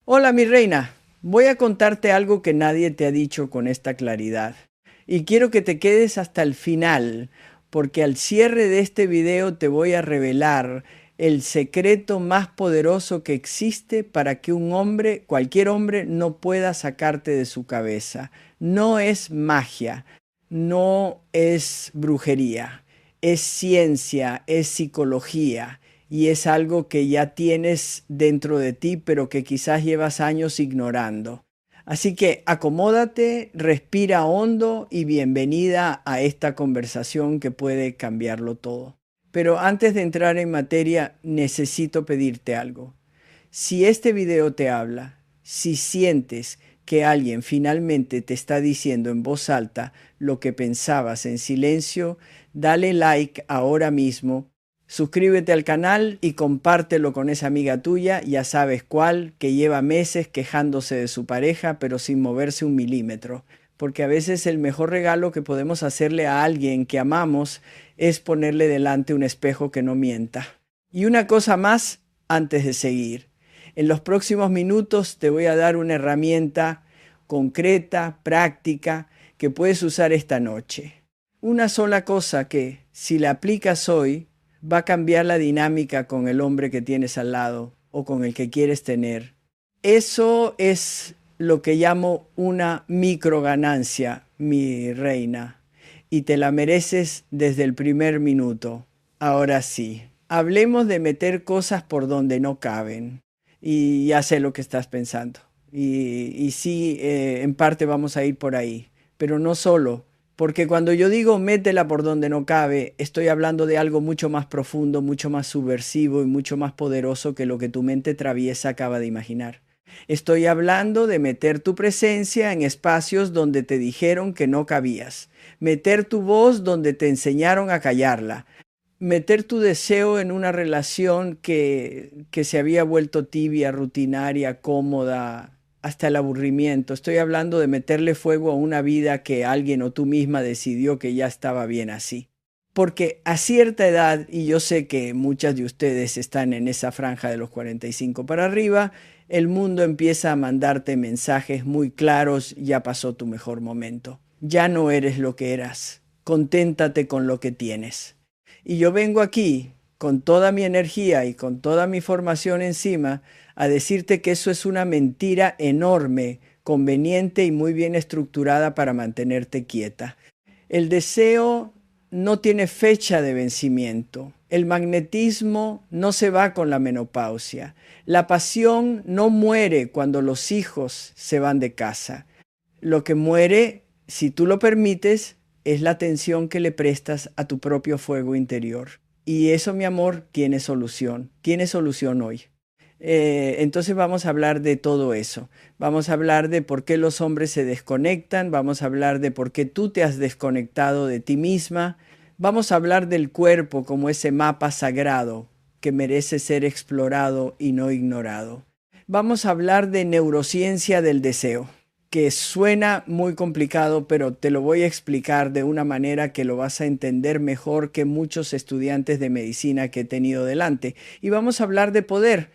Hola, mi reina. Voy a contarte algo que nadie te ha dicho con esta claridad. Y quiero que te quedes hasta el final, porque al cierre de este video te voy a revelar el secreto más poderoso que existe para que un hombre, cualquier hombre, no pueda sacarte de su cabeza. No es magia, no es brujería, es ciencia, es psicología y es algo que ya tienes dentro de ti, pero que quizás llevas años ignorando. Así que acomódate, respira hondo y bienvenida a esta conversación que puede cambiarlo todo. Pero antes de entrar en materia, necesito pedirte algo. Si este video te habla, si sientes que alguien finalmente te está diciendo en voz alta lo que pensabas en silencio, dale like ahora mismo, suscríbete al canal y compártelo con esa amiga tuya, ya sabes cuál, que lleva meses quejándose de su pareja pero sin moverse un milímetro. Porque a veces el mejor regalo que podemos hacerle a alguien que amamos es ponerle delante un espejo que no mienta. Y una cosa más antes de seguir. En los próximos minutos te voy a dar una herramienta concreta, práctica, que puedes usar esta noche. Una sola cosa que, si la aplicas hoy, va a cambiar la dinámica con el hombre que tienes al lado o con el que quieres tener. Eso es lo que llamo una microganancia, mi reina, y te la mereces desde el primer minuto. Ahora sí, hablemos de meter cosas por donde no caben. Y ya sé lo que estás pensando. Y sí, en parte vamos a ir por ahí, pero no solo. Porque cuando yo digo métela por donde no cabe, estoy hablando de algo mucho más profundo, mucho más subversivo y mucho más poderoso que lo que tu mente traviesa acaba de imaginar. Estoy hablando de meter tu presencia en espacios donde te dijeron que no cabías, meter tu voz donde te enseñaron a callarla, meter tu deseo en una relación que se había vuelto tibia, rutinaria, cómoda, hasta el aburrimiento. Estoy hablando de meterle fuego a una vida que alguien o tú misma decidió que ya estaba bien así. Porque a cierta edad, y yo sé que muchas de ustedes están en esa franja de los 45 para arriba, el mundo empieza a mandarte mensajes muy claros: ya pasó tu mejor momento, ya no eres lo que eras, conténtate con lo que tienes. Y yo vengo aquí con toda mi energía y con toda mi formación encima a decirte que eso es una mentira enorme, conveniente y muy bien estructurada para mantenerte quieta. El deseo no tiene fecha de vencimiento. El magnetismo no se va con la menopausia. La pasión no muere cuando los hijos se van de casa. Lo que muere, si tú lo permites, es la atención que le prestas a tu propio fuego interior. Y eso, mi amor, tiene solución hoy. Entonces vamos a hablar de todo eso. Vamos a hablar de por qué los hombres se desconectan, vamos a hablar de por qué tú te has desconectado de ti misma, vamos a hablar del cuerpo como ese mapa sagrado que merece ser explorado y no ignorado. Vamos a hablar de neurociencia del deseo, que suena muy complicado, pero te lo voy a explicar de una manera que lo vas a entender mejor que muchos estudiantes de medicina que he tenido delante. Y vamos a hablar de poder,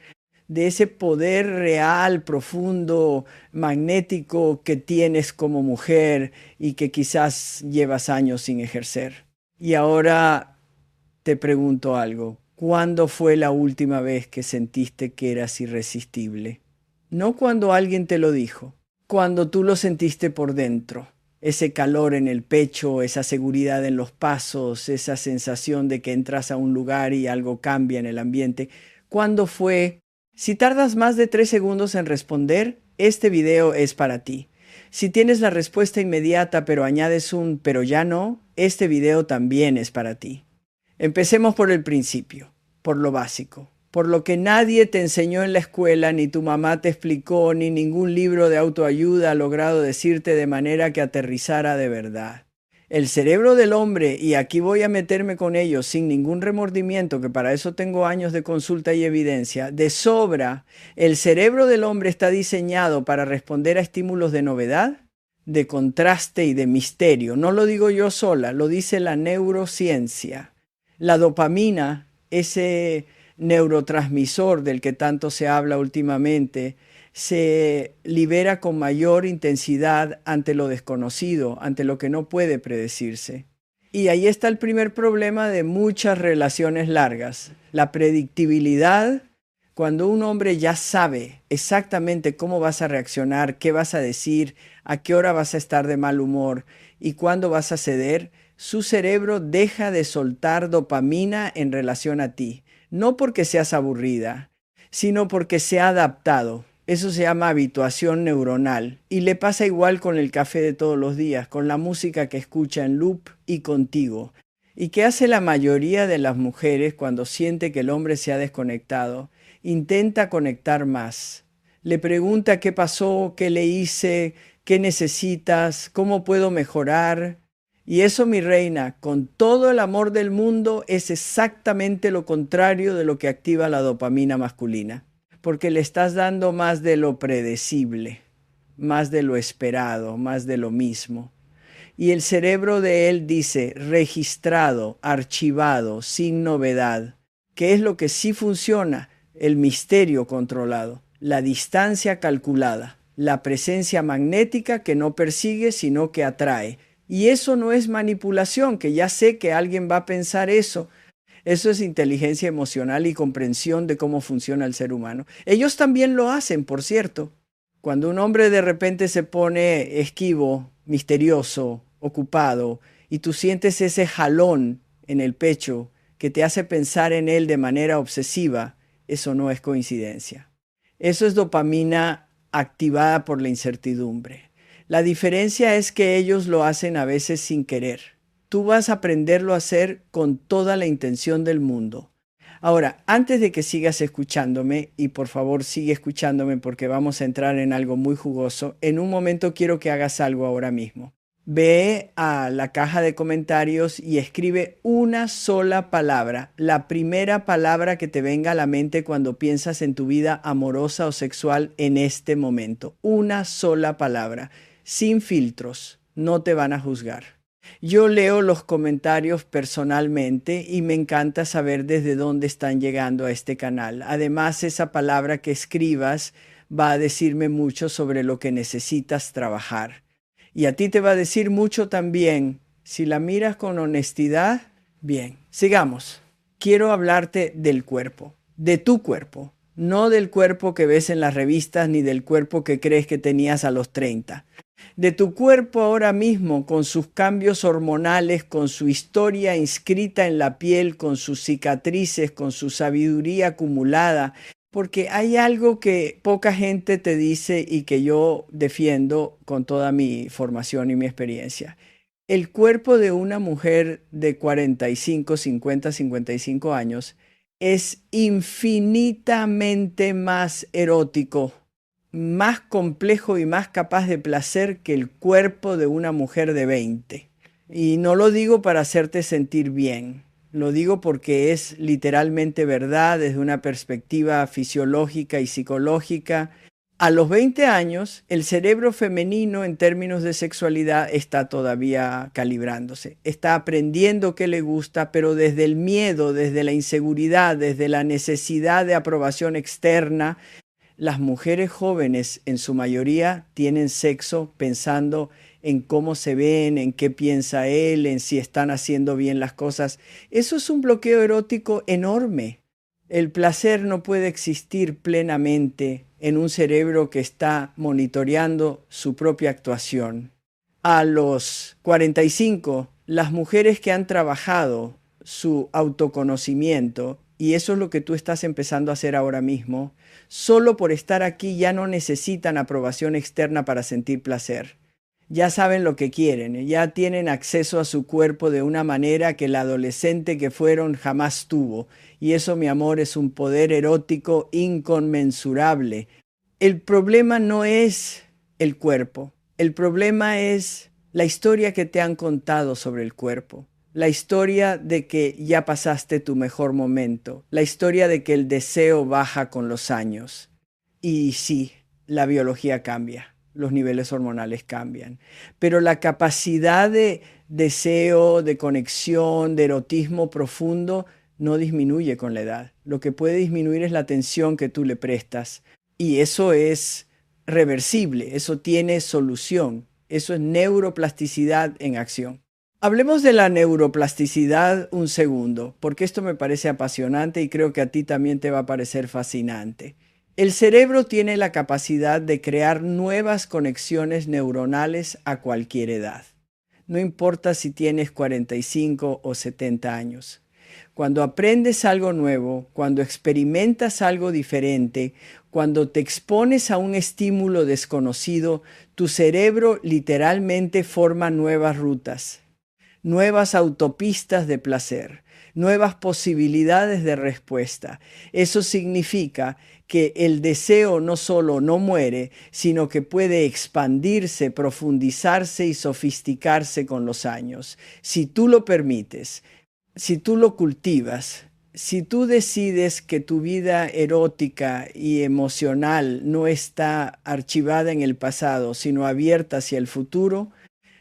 de ese poder real, profundo, magnético que tienes como mujer y que quizás llevas años sin ejercer. Y ahora te pregunto algo. ¿Cuándo fue la última vez que sentiste que eras irresistible? No cuando alguien te lo dijo, cuando tú lo sentiste por dentro. Ese calor en el pecho, esa seguridad en los pasos, esa sensación de que entras a un lugar y algo cambia en el ambiente. ¿Cuándo fue? Si tardas más de 3 segundos en responder, este video es para ti. Si tienes la respuesta inmediata pero añades un pero ya no, este video también es para ti. Empecemos por el principio, por lo básico, por lo que nadie te enseñó en la escuela, ni tu mamá te explicó, ni ningún libro de autoayuda ha logrado decirte de manera que aterrizara de verdad. El cerebro del hombre, y aquí voy a meterme con ello sin ningún remordimiento, que para eso tengo años de consulta y evidencia, de sobra, el cerebro del hombre está diseñado para responder a estímulos de novedad, de contraste y de misterio. No lo digo yo sola, lo dice la neurociencia. La dopamina, ese neurotransmisor del que tanto se habla últimamente, se libera con mayor intensidad ante lo desconocido, ante lo que no puede predecirse. Y ahí está el primer problema de muchas relaciones largas, la predictibilidad. Cuando un hombre ya sabe exactamente cómo vas a reaccionar, qué vas a decir, a qué hora vas a estar de mal humor y cuándo vas a ceder, su cerebro deja de soltar dopamina en relación a ti. No porque seas aburrida, sino porque se ha adaptado. Eso se llama habituación neuronal. Y le pasa igual con el café de todos los días, con la música que escucha en loop y contigo. ¿Y qué hace la mayoría de las mujeres cuando siente que el hombre se ha desconectado? Intenta conectar más. Le pregunta qué pasó, qué le hice, qué necesitas, cómo puedo mejorar. Y eso, mi reina, con todo el amor del mundo, es exactamente lo contrario de lo que activa la dopamina masculina, porque le estás dando más de lo predecible, más de lo esperado, más de lo mismo. Y el cerebro de él dice registrado, archivado, sin novedad. ¿Qué es lo que sí funciona? El misterio controlado, la distancia calculada, la presencia magnética que no persigue sino que atrae. Y eso no es manipulación, que ya sé que alguien va a pensar eso. Eso es inteligencia emocional y comprensión de cómo funciona el ser humano. Ellos también lo hacen, por cierto. Cuando un hombre de repente se pone esquivo, misterioso, ocupado, y tú sientes ese jalón en el pecho que te hace pensar en él de manera obsesiva, eso no es coincidencia. Eso es dopamina activada por la incertidumbre. La diferencia es que ellos lo hacen a veces sin querer. Tú vas a aprenderlo a hacer con toda la intención del mundo. Ahora, antes de que sigas escuchándome, y por favor sigue escuchándome porque vamos a entrar en algo muy jugoso, en un momento quiero que hagas algo ahora mismo. Ve a la caja de comentarios y escribe una sola palabra, la primera palabra que te venga a la mente cuando piensas en tu vida amorosa o sexual en este momento. Una sola palabra, sin filtros, no te van a juzgar. Yo leo los comentarios personalmente y me encanta saber desde dónde están llegando a este canal. Además, esa palabra que escribas va a decirme mucho sobre lo que necesitas trabajar. Y a ti te va a decir mucho también. Si la miras con honestidad, bien. Sigamos. Quiero hablarte del cuerpo, de tu cuerpo, no del cuerpo que ves en las revistas ni del cuerpo que crees que tenías a los 30. De tu cuerpo ahora mismo, con sus cambios hormonales, con su historia inscrita en la piel, con sus cicatrices, con su sabiduría acumulada, porque hay algo que poca gente te dice y que yo defiendo con toda mi formación y mi experiencia. El cuerpo de una mujer de 45, 50, 55 años es infinitamente más erótico, más complejo y más capaz de placer que el cuerpo de una mujer de 20. Y no lo digo para hacerte sentir bien, lo digo porque es literalmente verdad desde una perspectiva fisiológica y psicológica. A los 20 años, el cerebro femenino en términos de sexualidad está todavía calibrándose. Está aprendiendo qué le gusta, pero desde el miedo, desde la inseguridad, desde la necesidad de aprobación externa. Las mujeres jóvenes, en su mayoría, tienen sexo pensando en cómo se ven, en qué piensa él, en si están haciendo bien las cosas. Eso es un bloqueo erótico enorme. El placer no puede existir plenamente en un cerebro que está monitoreando su propia actuación. A los 45, las mujeres que han trabajado su autoconocimiento, y eso es lo que tú estás empezando a hacer ahora mismo, solo por estar aquí ya no necesitan aprobación externa para sentir placer. Ya saben lo que quieren, ya tienen acceso a su cuerpo de una manera que el adolescente que fueron jamás tuvo. Y eso, mi amor, es un poder erótico inconmensurable. El problema no es el cuerpo, el problema es la historia que te han contado sobre el cuerpo. La historia de que ya pasaste tu mejor momento, la historia de que el deseo baja con los años. Y sí, la biología cambia, los niveles hormonales cambian, pero la capacidad de deseo, de conexión, de erotismo profundo no disminuye con la edad. Lo que puede disminuir es la atención que tú le prestas. Y eso es reversible, eso tiene solución. Eso es neuroplasticidad en acción. Hablemos de la neuroplasticidad un segundo, porque esto me parece apasionante y creo que a ti también te va a parecer fascinante. El cerebro tiene la capacidad de crear nuevas conexiones neuronales a cualquier edad. No importa si tienes 45 o 70 años. Cuando aprendes algo nuevo, cuando experimentas algo diferente, cuando te expones a un estímulo desconocido, tu cerebro literalmente forma nuevas rutas, nuevas autopistas de placer, nuevas posibilidades de respuesta. Eso significa que el deseo no solo no muere, sino que puede expandirse, profundizarse y sofisticarse con los años. Si tú lo permites, si tú lo cultivas, si tú decides que tu vida erótica y emocional no está archivada en el pasado, sino abierta hacia el futuro.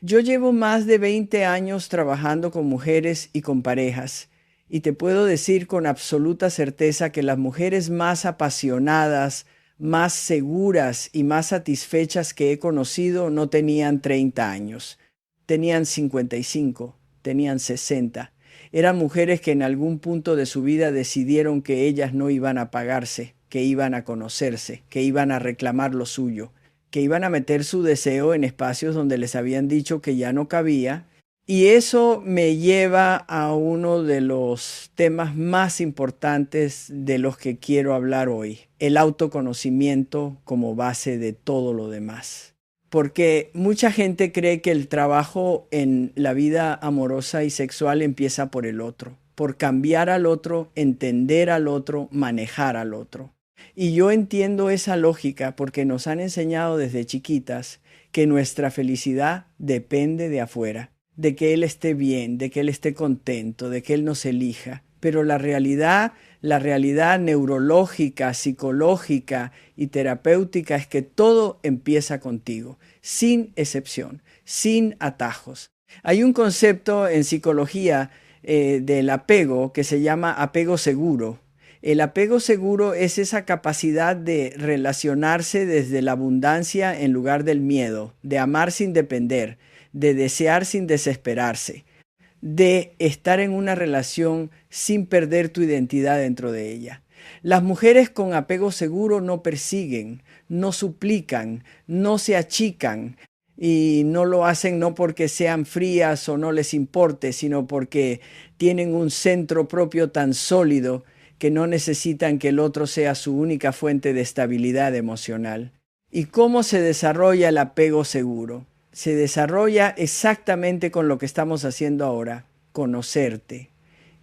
Yo llevo más de 20 años trabajando con mujeres y con parejas, y te puedo decir con absoluta certeza que las mujeres más apasionadas, más seguras y más satisfechas que he conocido no tenían 30 años, tenían 55, tenían 60. Eran mujeres que en algún punto de su vida decidieron que ellas no iban a pagarse, que iban a conocerse, que iban a reclamar lo suyo, que iban a meter su deseo en espacios donde les habían dicho que ya no cabía. Y eso me lleva a uno de los temas más importantes de los que quiero hablar hoy, el autoconocimiento como base de todo lo demás. Porque mucha gente cree que el trabajo en la vida amorosa y sexual empieza por el otro, por cambiar al otro, entender al otro, manejar al otro. Y yo entiendo esa lógica porque nos han enseñado desde chiquitas que nuestra felicidad depende de afuera, de que él esté bien, de que él esté contento, de que él nos elija. Pero la realidad neurológica, psicológica y terapéutica es que todo empieza contigo, sin excepción, sin atajos. Hay un concepto en psicología del apego que se llama apego seguro. El apego seguro es esa capacidad de relacionarse desde la abundancia en lugar del miedo, de amar sin depender, de desear sin desesperarse, de estar en una relación sin perder tu identidad dentro de ella. Las mujeres con apego seguro no persiguen, no suplican, no se achican y no lo hacen no porque sean frías o no les importe, sino porque tienen un centro propio tan sólido que no necesitan que el otro sea su única fuente de estabilidad emocional. ¿Y cómo se desarrolla el apego seguro? Se desarrolla exactamente con lo que estamos haciendo ahora, conocerte,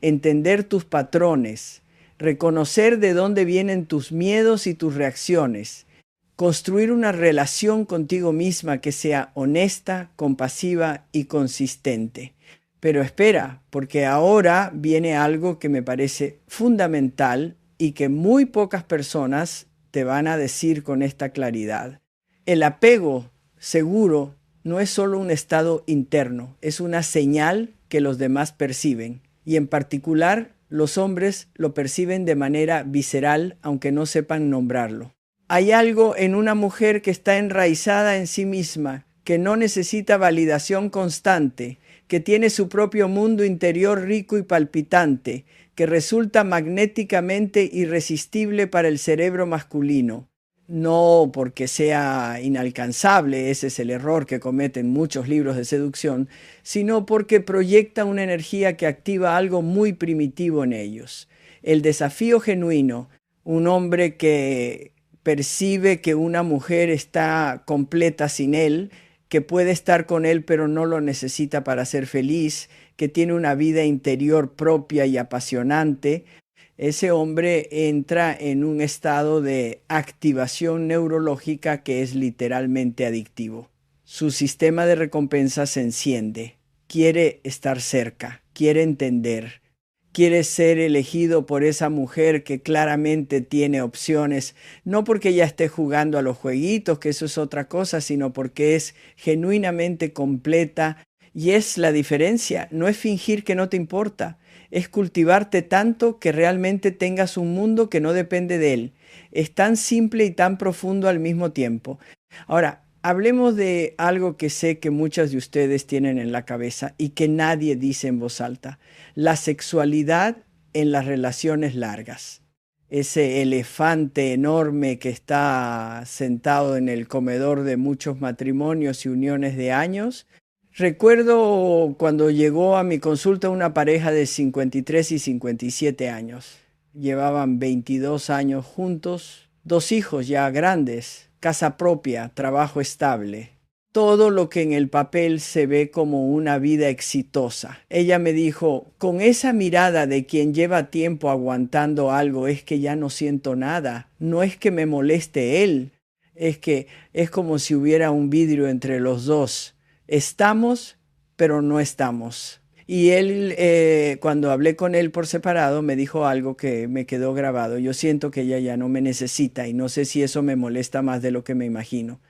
entender tus patrones, reconocer de dónde vienen tus miedos y tus reacciones, construir una relación contigo misma que sea honesta, compasiva y consistente. Pero espera, porque ahora viene algo que me parece fundamental y que muy pocas personas te van a decir con esta claridad. El apego seguro no es solo un estado interno, es una señal que los demás perciben. Y en particular, los hombres lo perciben de manera visceral, aunque no sepan nombrarlo. Hay algo en una mujer que está enraizada en sí misma, que no necesita validación constante, que tiene su propio mundo interior rico y palpitante, que resulta magnéticamente irresistible para el cerebro masculino. No porque sea inalcanzable, ese es el error que cometen muchos libros de seducción, sino porque proyecta una energía que activa algo muy primitivo en ellos. El desafío genuino, un hombre que percibe que una mujer está completa sin él, que puede estar con él pero no lo necesita para ser feliz, que tiene una vida interior propia y apasionante, ese hombre entra en un estado de activación neurológica que es literalmente adictivo. Su sistema de recompensa se enciende, quiere estar cerca, quiere entender, quiere ser elegido por esa mujer que claramente tiene opciones, no porque ella esté jugando a los jueguitos, que eso es otra cosa, sino porque es genuinamente completa Y es la diferencia, no es fingir que no te importa, es cultivarte tanto que realmente tengas un mundo que no depende de él. Es tan simple y tan profundo al mismo tiempo. Ahora, hablemos de algo que sé que muchas de ustedes tienen en la cabeza y que nadie dice en voz alta: la sexualidad en las relaciones largas. Ese elefante enorme que está sentado en el comedor de muchos matrimonios y uniones de años. Recuerdo cuando llegó a mi consulta una pareja de 53 y 57 años. Llevaban 22 años juntos, dos hijos ya grandes, casa propia, trabajo estable. Todo lo que en el papel se ve como una vida exitosa. Ella me dijo, con esa mirada de quien lleva tiempo aguantando algo, es que ya no siento nada. No es que me moleste él, es que es como si hubiera un vidrio entre los dos. Estamos, pero no estamos. Y él, cuando hablé con él por separado, me dijo algo que me quedó grabado. Yo siento que ella ya no me necesita y no sé si eso me molesta más de lo que me imagino.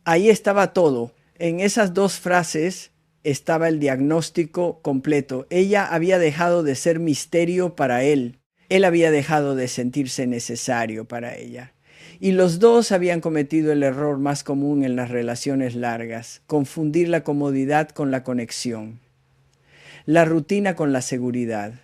Ahí estaba todo. En esas dos frases estaba el diagnóstico completo. Ella había dejado de ser misterio para él. Él había dejado de sentirse necesario para ella. Y los dos habían cometido el error más común en las relaciones largas: confundir la comodidad con la conexión, la rutina con la seguridad,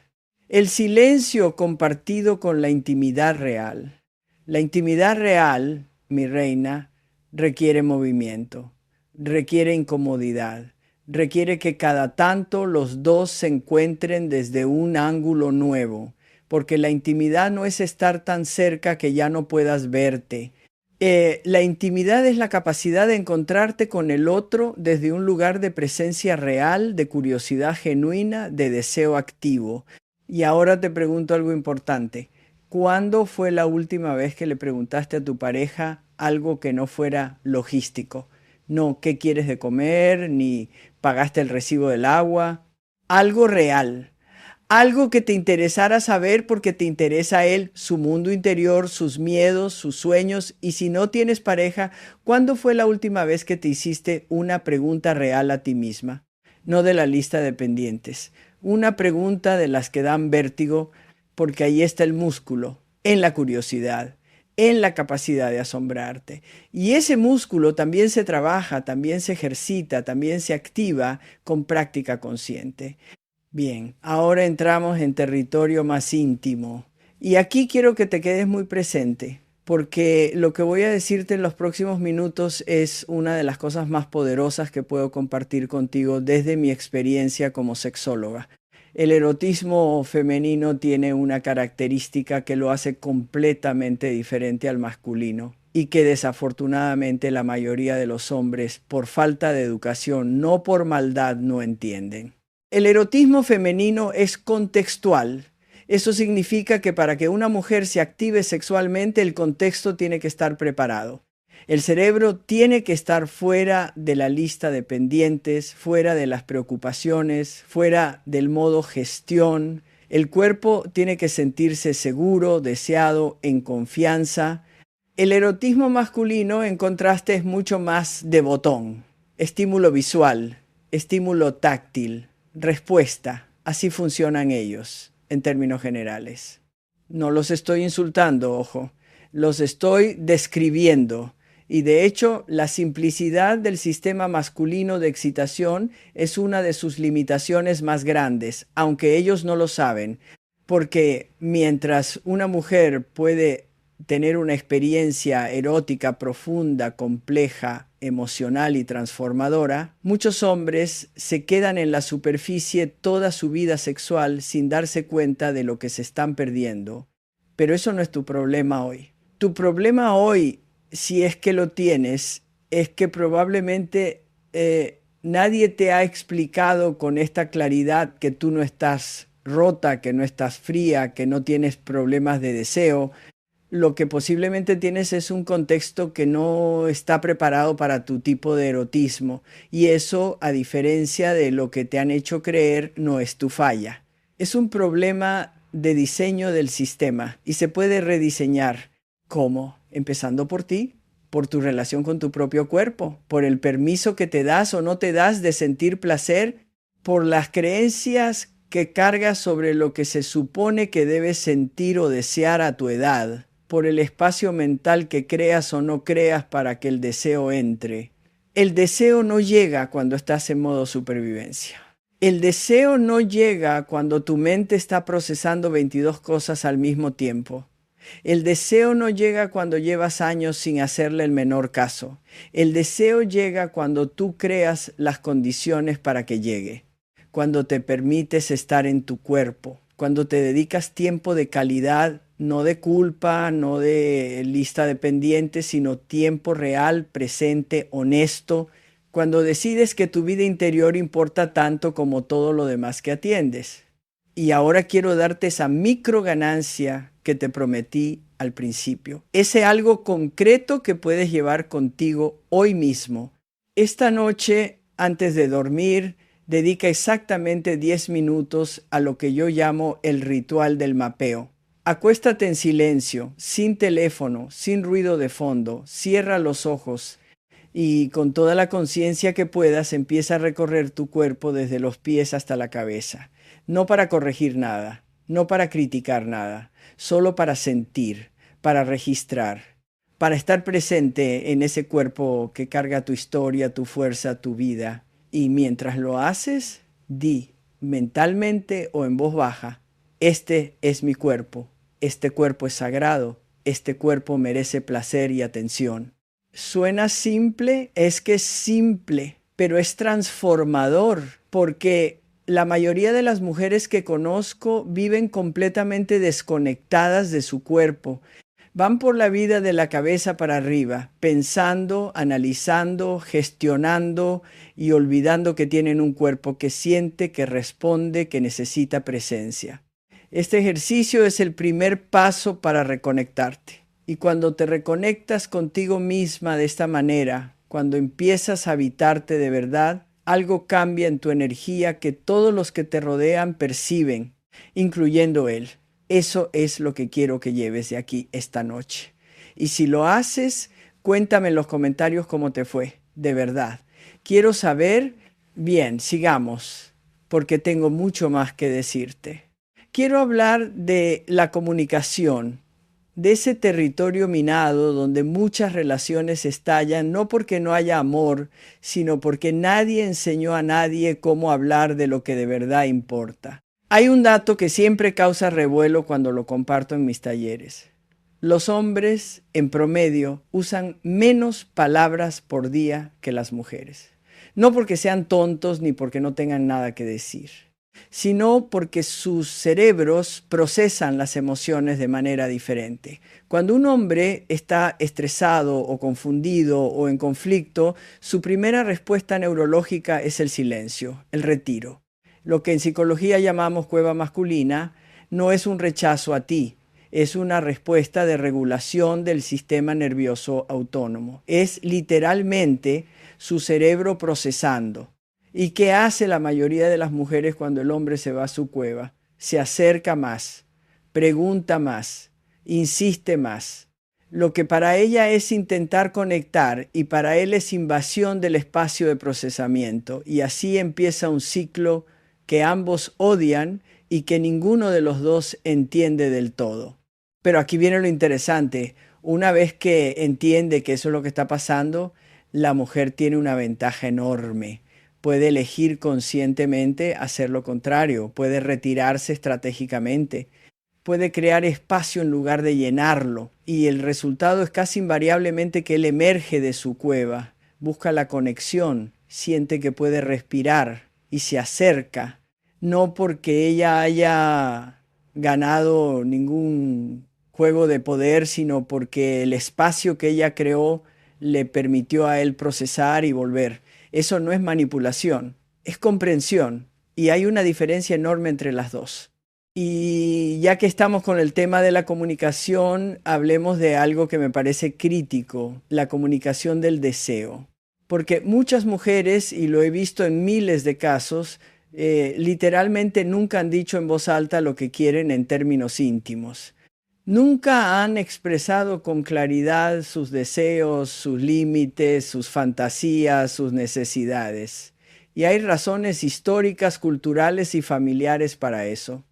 el silencio compartido con la intimidad real. La intimidad real, mi reina, requiere movimiento, requiere incomodidad, requiere que cada tanto los dos se encuentren desde un ángulo nuevo, porque la intimidad no es estar tan cerca que ya no puedas verte. La intimidad es la capacidad de encontrarte con el otro desde un lugar de presencia real, de curiosidad genuina, de deseo activo. Y ahora te pregunto algo importante. ¿Cuándo fue la última vez que le preguntaste a tu pareja algo que no fuera logístico? No, ¿qué quieres de comer? Ni pagaste el recibo del agua. Algo real. Algo que te interesara saber porque te interesa a él, su mundo interior, sus miedos, sus sueños. Y si no tienes pareja, ¿cuándo fue la última vez que te hiciste una pregunta real a ti misma? No de la lista de pendientes. Una pregunta de las que dan vértigo, porque ahí está el músculo, en la curiosidad, en la capacidad de asombrarte. Y ese músculo también se trabaja, también se ejercita, también se activa con práctica consciente. Bien, ahora entramos en territorio más íntimo. Y aquí quiero que te quedes muy presente, porque lo que voy a decirte en los próximos minutos es una de las cosas más poderosas que puedo compartir contigo desde mi experiencia como sexóloga. El erotismo femenino tiene una característica que lo hace completamente diferente al masculino y que desafortunadamente la mayoría de los hombres, por falta de educación, no por maldad, no entienden. El erotismo femenino es contextual. Eso significa que para que una mujer se active sexualmente, el contexto tiene que estar preparado. El cerebro tiene que estar fuera de la lista de pendientes, fuera de las preocupaciones, fuera del modo gestión. El cuerpo tiene que sentirse seguro, deseado, en confianza. El erotismo masculino, en contraste, es mucho más de botón. Estímulo visual, estímulo táctil, respuesta. Así funcionan ellos, en términos generales. No los estoy insultando, ojo. Los estoy describiendo. Y de hecho, la simplicidad del sistema masculino de excitación es una de sus limitaciones más grandes, aunque ellos no lo saben. Porque mientras una mujer puede tener una experiencia erótica profunda, compleja, emocional y transformadora, muchos hombres se quedan en la superficie toda su vida sexual sin darse cuenta de lo que se están perdiendo. Pero eso no es tu problema hoy. Tu problema hoy, si es que lo tienes, es que probablemente nadie te ha explicado con esta claridad que tú no estás rota, que no estás fría, que no tienes problemas de deseo. Lo que posiblemente tienes es un contexto que no está preparado para tu tipo de erotismo, y eso, a diferencia de lo que te han hecho creer, no es tu falla. Es un problema de diseño del sistema y se puede rediseñar. ¿Cómo? Empezando por ti, por tu relación con tu propio cuerpo, por el permiso que te das o no te das de sentir placer por las creencias que cargas sobre lo que se supone que debes sentir o desear a tu edad, por el espacio mental que creas o no creas para que el deseo entre. El deseo no llega cuando estás en modo supervivencia. El deseo no llega cuando tu mente está procesando 22 cosas al mismo tiempo. El deseo no llega cuando llevas años sin hacerle el menor caso. El deseo llega cuando tú creas las condiciones para que llegue, cuando te permites estar en tu cuerpo, cuando te dedicas tiempo de calidad, no de culpa, no de lista de pendientes, sino tiempo real, presente, honesto, cuando decides que tu vida interior importa tanto como todo lo demás que atiendes. Y ahora quiero darte esa micro ganancia que te prometí al principio. Ese algo concreto que puedes llevar contigo hoy mismo. Esta noche, antes de dormir, dedica exactamente 10 minutos a lo que yo llamo el ritual del mapeo. Acuéstate en silencio, sin teléfono, sin ruido de fondo, cierra los ojos y con toda la conciencia que puedas empieza a recorrer tu cuerpo desde los pies hasta la cabeza. No para corregir nada, no para criticar nada, solo para sentir, para registrar, para estar presente en ese cuerpo que carga tu historia, tu fuerza, tu vida. Y mientras lo haces, di mentalmente o en voz baja, este es mi cuerpo, este cuerpo es sagrado, este cuerpo merece placer y atención. Suena simple, es que es simple, pero es transformador, porque la mayoría de las mujeres que conozco viven completamente desconectadas de su cuerpo. Van por la vida de la cabeza para arriba, pensando, analizando, gestionando y olvidando que tienen un cuerpo que siente, que responde, que necesita presencia. Este ejercicio es el primer paso para reconectarte. Y cuando te reconectas contigo misma de esta manera, cuando empiezas a habitarte de verdad, algo cambia en tu energía que todos los que te rodean perciben, incluyendo él. Eso es lo que quiero que lleves de aquí esta noche. Y si lo haces, cuéntame en los comentarios cómo te fue, de verdad. Quiero saber, bien, sigamos, porque tengo mucho más que decirte. Quiero hablar de la comunicación, de ese territorio minado donde muchas relaciones estallan, no porque no haya amor, sino porque nadie enseñó a nadie cómo hablar de lo que de verdad importa. Hay un dato que siempre causa revuelo cuando lo comparto en mis talleres. Los hombres, en promedio, usan menos palabras por día que las mujeres. No porque sean tontos ni porque no tengan nada que decir, sino porque sus cerebros procesan las emociones de manera diferente. Cuando un hombre está estresado o confundido o en conflicto, su primera respuesta neurológica es el silencio, el retiro. Lo que en psicología llamamos cueva masculina no es un rechazo a ti, es una respuesta de regulación del sistema nervioso autónomo. Es literalmente su cerebro procesando. ¿Y qué hace la mayoría de las mujeres cuando el hombre se va a su cueva? Se acerca más, pregunta más, insiste más. Lo que para ella es intentar conectar y para él es invasión del espacio de procesamiento. Y así empieza un ciclo que ambos odian y que ninguno de los dos entiende del todo. Pero aquí viene lo interesante. Una vez que entiende que eso es lo que está pasando, la mujer tiene una ventaja enorme. Puede elegir conscientemente hacer lo contrario, puede retirarse estratégicamente, puede crear espacio en lugar de llenarlo. Y el resultado es casi invariablemente que él emerge de su cueva, busca la conexión, siente que puede respirar y se acerca. No porque ella haya ganado ningún juego de poder, sino porque el espacio que ella creó le permitió a él procesar y volver. Eso no es manipulación, es comprensión. Y hay una diferencia enorme entre las dos. Y ya que estamos con el tema de la comunicación, hablemos de algo que me parece crítico, la comunicación del deseo. Porque muchas mujeres, y lo he visto en miles de casos, literalmente nunca han dicho en voz alta lo que quieren en términos íntimos. Nunca han expresado con claridad sus deseos, sus límites, sus fantasías, sus necesidades. Y hay razones históricas, culturales y familiares para eso.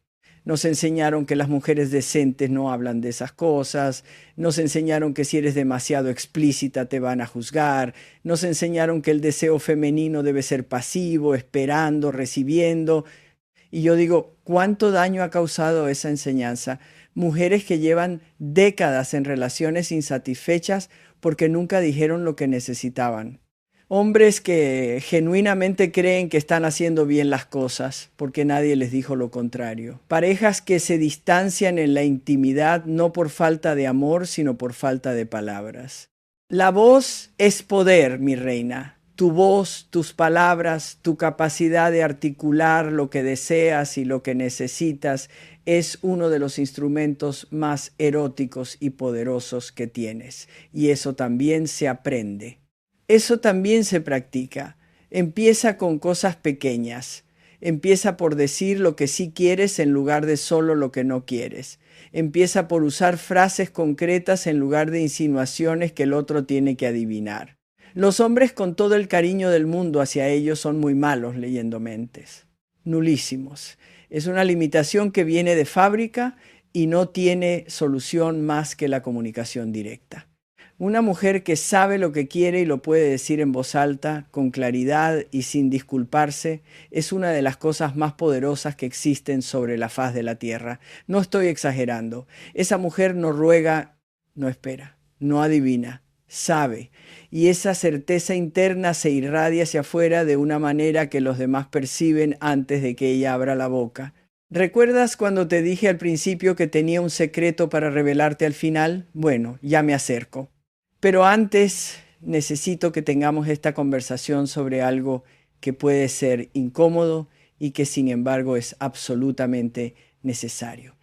Nos enseñaron que las mujeres decentes no hablan de esas cosas, nos enseñaron que si eres demasiado explícita te van a juzgar, nos enseñaron que el deseo femenino debe ser pasivo, esperando, recibiendo. Y yo digo, ¿cuánto daño ha causado esa enseñanza? Mujeres que llevan décadas en relaciones insatisfechas porque nunca dijeron lo que necesitaban. Hombres que genuinamente creen que están haciendo bien las cosas porque nadie les dijo lo contrario. Parejas que se distancian en la intimidad no por falta de amor, sino por falta de palabras. La voz es poder, mi reina. Tu voz, tus palabras, tu capacidad de articular lo que deseas y lo que necesitas es uno de los instrumentos más eróticos y poderosos que tienes. Y eso también se aprende. Eso también se practica. Empieza con cosas pequeñas. Empieza por decir lo que sí quieres en lugar de solo lo que no quieres. Empieza por usar frases concretas en lugar de insinuaciones que el otro tiene que adivinar. Los hombres con todo el cariño del mundo hacia ellos son muy malos leyendo mentes. Nulísimos. Es una limitación que viene de fábrica y no tiene solución más que la comunicación directa. Una mujer que sabe lo que quiere y lo puede decir en voz alta, con claridad y sin disculparse, es una de las cosas más poderosas que existen sobre la faz de la tierra. No estoy exagerando. Esa mujer no ruega, no espera, no adivina, sabe. Y esa certeza interna se irradia hacia afuera de una manera que los demás perciben antes de que ella abra la boca. ¿Recuerdas cuando te dije al principio que tenía un secreto para revelarte al final? Bueno, ya me acerco. Pero antes necesito que tengamos esta conversación sobre algo que puede ser incómodo y que sin embargo es absolutamente necesario.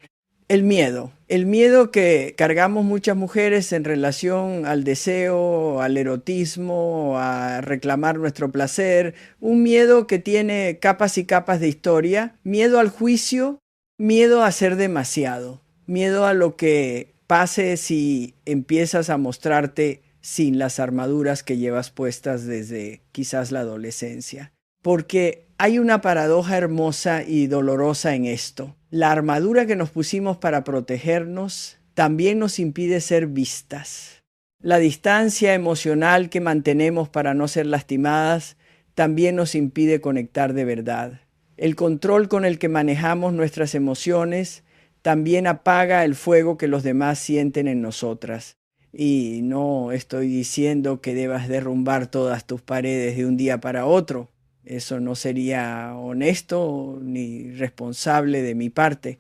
El miedo que cargamos muchas mujeres en relación al deseo, al erotismo, a reclamar nuestro placer, un miedo que tiene capas y capas de historia, miedo al juicio, miedo a ser demasiado, miedo a lo que pase si empiezas a mostrarte sin las armaduras que llevas puestas desde quizás la adolescencia. Porque hay una paradoja hermosa y dolorosa en esto. La armadura que nos pusimos para protegernos también nos impide ser vistas. La distancia emocional que mantenemos para no ser lastimadas también nos impide conectar de verdad. El control con el que manejamos nuestras emociones también apaga el fuego que los demás sienten en nosotras. Y no estoy diciendo que debas derrumbar todas tus paredes de un día para otro. Eso no sería honesto ni responsable de mi parte.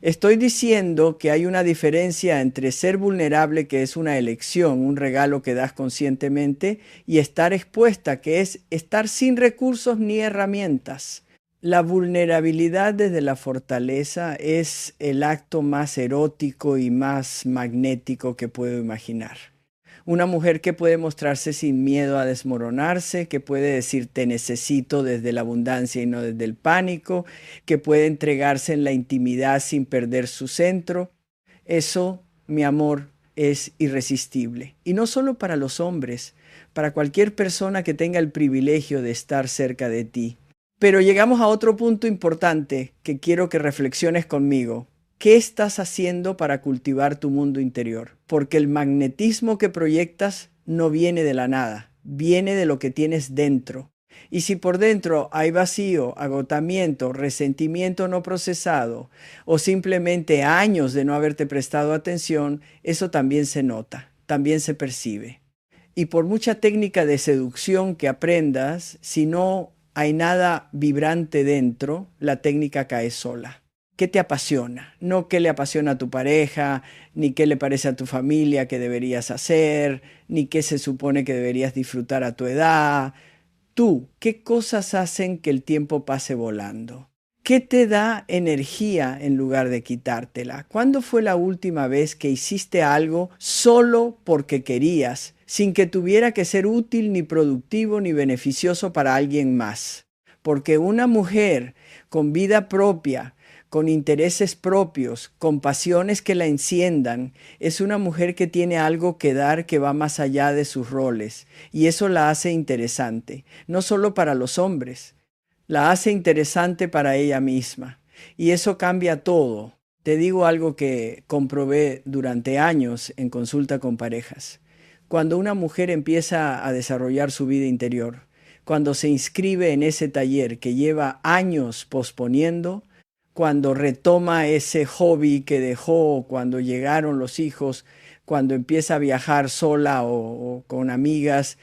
Estoy diciendo que hay una diferencia entre ser vulnerable, que es una elección, un regalo que das conscientemente, y estar expuesta, que es estar sin recursos ni herramientas. La vulnerabilidad desde la fortaleza es el acto más erótico y más magnético que puedo imaginar. Una mujer que puede mostrarse sin miedo a desmoronarse, que puede decir te necesito desde la abundancia y no desde el pánico, que puede entregarse en la intimidad sin perder su centro. Eso, mi amor, es irresistible. Y no solo para los hombres, para cualquier persona que tenga el privilegio de estar cerca de ti. Pero llegamos a otro punto importante que quiero que reflexiones conmigo. ¿Qué estás haciendo para cultivar tu mundo interior? Porque el magnetismo que proyectas no viene de la nada, viene de lo que tienes dentro. Y si por dentro hay vacío, agotamiento, resentimiento no procesado o simplemente años de no haberte prestado atención, eso también se nota, también se percibe. Y por mucha técnica de seducción que aprendas, si no hay nada vibrante dentro, la técnica cae sola. ¿Qué te apasiona? No qué le apasiona a tu pareja, ni qué le parece a tu familia que deberías hacer, ni qué se supone que deberías disfrutar a tu edad. Tú, ¿qué cosas hacen que el tiempo pase volando? ¿Qué te da energía en lugar de quitártela? ¿Cuándo fue la última vez que hiciste algo solo porque querías, sin que tuviera que ser útil, ni productivo, ni beneficioso para alguien más? Porque una mujer con vida propia, con intereses propios, con pasiones que la enciendan, es una mujer que tiene algo que dar que va más allá de sus roles, y eso la hace interesante, no solo para los hombres, la hace interesante para ella misma, y eso cambia todo. Te digo algo que comprobé durante años en consulta con parejas. Cuando una mujer empieza a desarrollar su vida interior, cuando se inscribe en ese taller que lleva años posponiendo, cuando retoma ese hobby que dejó cuando llegaron los hijos, cuando empieza a viajar sola o con amigas,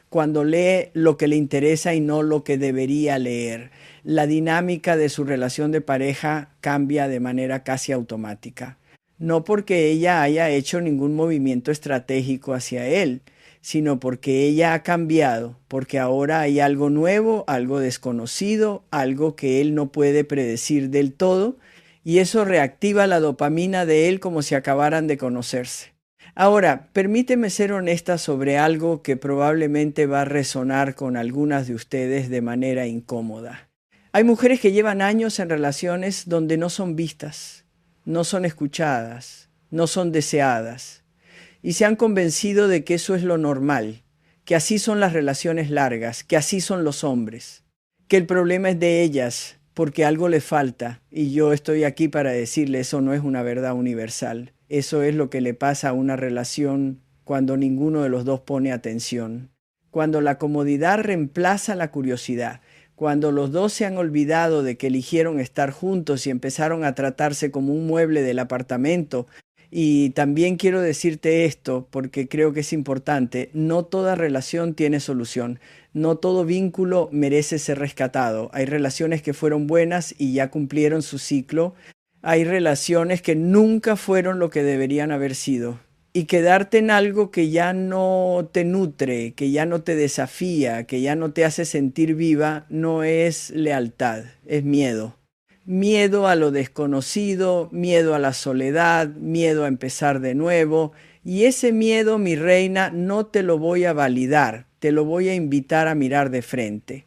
cuando lee lo que le interesa y no lo que debería leer, la dinámica de su relación de pareja cambia de manera casi automática. No porque ella haya hecho ningún movimiento estratégico hacia él, sino porque ella ha cambiado, porque ahora hay algo nuevo, algo desconocido, algo que él no puede predecir del todo, y eso reactiva la dopamina de él como si acabaran de conocerse. Ahora, permíteme ser honesta sobre algo que probablemente va a resonar con algunas de ustedes de manera incómoda. Hay mujeres que llevan años en relaciones donde no son vistas, no son escuchadas, no son deseadas, y se han convencido de que eso es lo normal, que así son las relaciones largas, que así son los hombres, que el problema es de ellas porque algo les falta, y yo estoy aquí para decirle eso no es una verdad universal. Eso es lo que le pasa a una relación cuando ninguno de los dos pone atención, cuando la comodidad reemplaza la curiosidad, cuando los dos se han olvidado de que eligieron estar juntos y empezaron a tratarse como un mueble del apartamento. Y también quiero decirte esto porque creo que es importante, no toda relación tiene solución, no todo vínculo merece ser rescatado. Hay relaciones que fueron buenas y ya cumplieron su ciclo, hay relaciones que nunca fueron lo que deberían haber sido. Y quedarte en algo que ya no te nutre, que ya no te desafía, que ya no te hace sentir viva, no es lealtad, es miedo. Miedo a lo desconocido, miedo a la soledad, miedo a empezar de nuevo. Y ese miedo, mi reina, no te lo voy a validar, te lo voy a invitar a mirar de frente.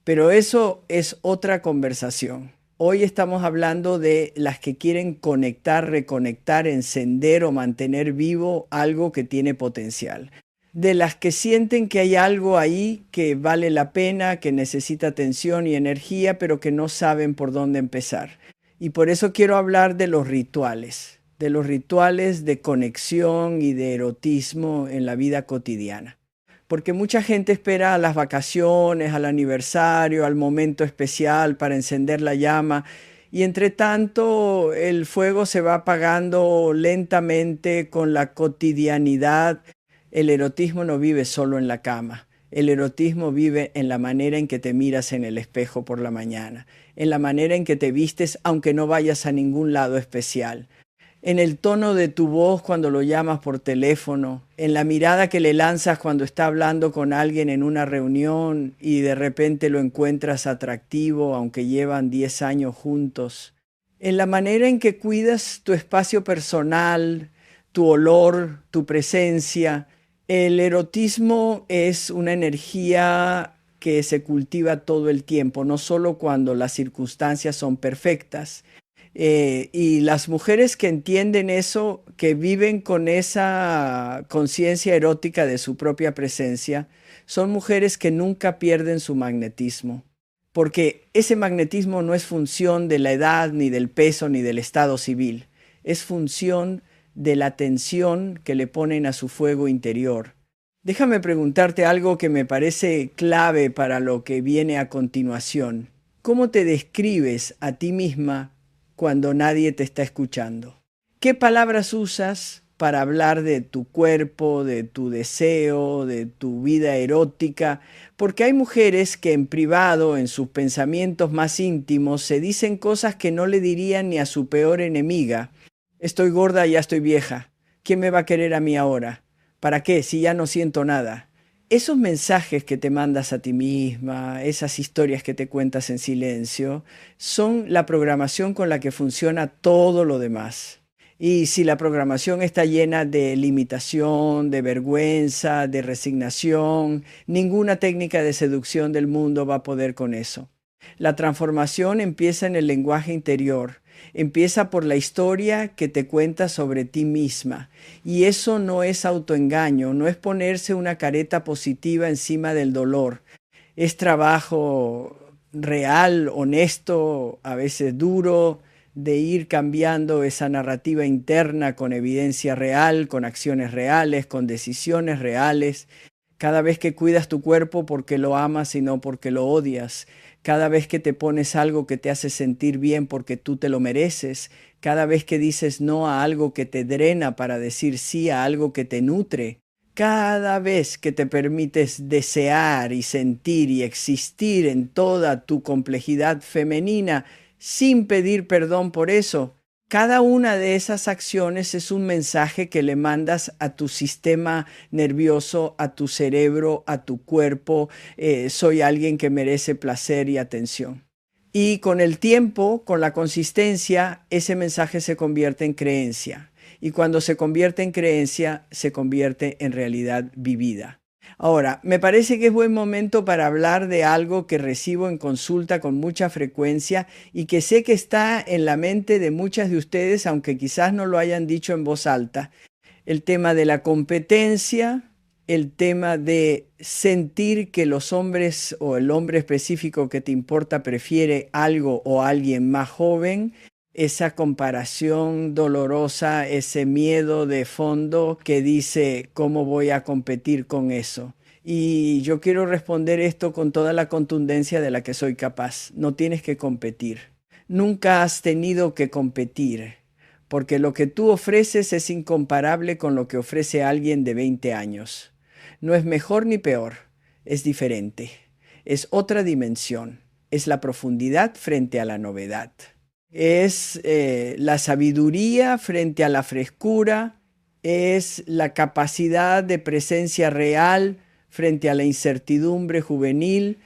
Pero eso es otra conversación. Hoy estamos hablando de las que quieren conectar, reconectar, encender o mantener vivo algo que tiene potencial. De las que sienten que hay algo ahí que vale la pena, que necesita atención y energía, pero que no saben por dónde empezar. Y por eso quiero hablar de los rituales de conexión y de erotismo en la vida cotidiana. Porque mucha gente espera a las vacaciones, al aniversario, al momento especial para encender la llama, y entre tanto el fuego se va apagando lentamente con la cotidianidad. El erotismo no vive solo en la cama. El erotismo vive en la manera en que te miras en el espejo por la mañana, en la manera en que te vistes aunque no vayas a ningún lado especial, en el tono de tu voz cuando lo llamas por teléfono, en la mirada que le lanzas cuando está hablando con alguien en una reunión y de repente lo encuentras atractivo aunque llevan 10 años juntos, en la manera en que cuidas tu espacio personal, tu olor, tu presencia. El erotismo es una energía que se cultiva todo el tiempo, no solo cuando las circunstancias son perfectas. Y las mujeres que entienden eso, que viven con esa conciencia erótica de su propia presencia, son mujeres que nunca pierden su magnetismo, porque ese magnetismo no es función de la edad, ni del peso, ni del estado civil, es función de la atención que le ponen a su fuego interior. Déjame preguntarte algo que me parece clave para lo que viene a continuación. ¿Cómo te describes a ti misma cuando nadie te está escuchando? ¿Qué palabras usas para hablar de tu cuerpo, de tu deseo, de tu vida erótica? Porque hay mujeres que en privado, en sus pensamientos más íntimos, se dicen cosas que no le dirían ni a su peor enemiga. Estoy gorda, ya estoy vieja. ¿Quién me va a querer a mí ahora? ¿Para qué? Si ya no siento nada. Esos mensajes que te mandas a ti misma, esas historias que te cuentas en silencio, son la programación con la que funciona todo lo demás. Y si la programación está llena de limitación, de vergüenza, de resignación, ninguna técnica de seducción del mundo va a poder con eso. La transformación empieza en el lenguaje interior, Empieza por la historia que te cuentas sobre ti misma. Y eso no es autoengaño, no es ponerse una careta positiva encima del dolor. Es trabajo real, honesto, a veces duro, de ir cambiando esa narrativa interna con evidencia real, con acciones reales, con decisiones reales. Cada vez que cuidas tu cuerpo porque lo amas y no porque lo odias. Cada vez que te pones algo que te hace sentir bien porque tú te lo mereces. Cada vez que dices no a algo que te drena para decir sí a algo que te nutre. Cada vez que te permites desear y sentir y existir en toda tu complejidad femenina sin pedir perdón por eso, cada una de esas acciones es un mensaje que le mandas a tu sistema nervioso, a tu cerebro, a tu cuerpo. Soy alguien que merece placer y atención. Y con el tiempo, con la consistencia, ese mensaje se convierte en creencia. Y cuando se convierte en creencia, se convierte en realidad vivida. Ahora, me parece que es buen momento para hablar de algo que recibo en consulta con mucha frecuencia y que sé que está en la mente de muchas de ustedes, aunque quizás no lo hayan dicho en voz alta. El tema de la competencia, el tema de sentir que los hombres o el hombre específico que te importa prefiere algo o alguien más joven, esa comparación dolorosa, ese miedo de fondo que dice, ¿cómo voy a competir con eso? Y yo quiero responder esto con toda la contundencia de la que soy capaz. No tienes que competir. Nunca has tenido que competir, porque lo que tú ofreces es incomparable con lo que ofrece alguien de 20 años. No es mejor ni peor, es diferente. Es otra dimensión. Es la profundidad frente a la novedad. Es la sabiduría frente a la frescura, es la capacidad de presencia real frente a la incertidumbre juvenil.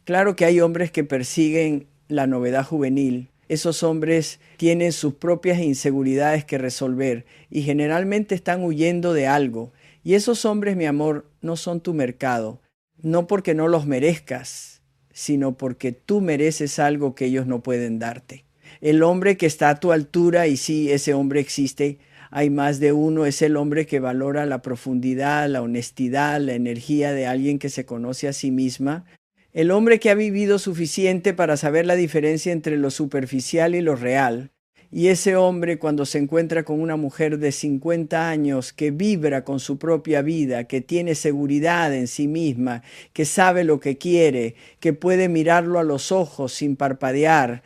Claro que hay hombres que persiguen la novedad juvenil. Esos hombres tienen sus propias inseguridades que resolver y generalmente están huyendo de algo. Y esos hombres, mi amor, no son tu mercado, no porque no los merezcas, sino porque tú mereces algo que ellos no pueden darte. El hombre que está a tu altura, y sí, ese hombre existe, hay más de uno, es el hombre que valora la profundidad, la honestidad, la energía de alguien que se conoce a sí misma. El hombre que ha vivido suficiente para saber la diferencia entre lo superficial y lo real. Y ese hombre cuando se encuentra con una mujer de 50 años que vibra con su propia vida, que tiene seguridad en sí misma, que sabe lo que quiere, que puede mirarlo a los ojos sin parpadear,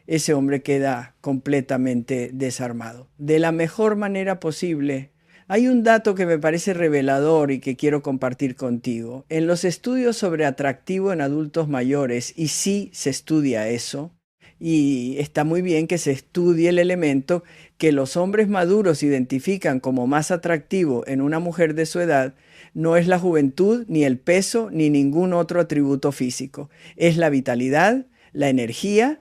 ese hombre queda completamente desarmado. De la mejor manera posible. Hay un dato que me parece revelador y que quiero compartir contigo. En los estudios sobre atractivo en adultos mayores, y sí se estudia eso, y está muy bien que se estudie el elemento que los hombres maduros identifican como más atractivo en una mujer de su edad, no es la juventud, ni el peso, ni ningún otro atributo físico. Es la vitalidad, la energía,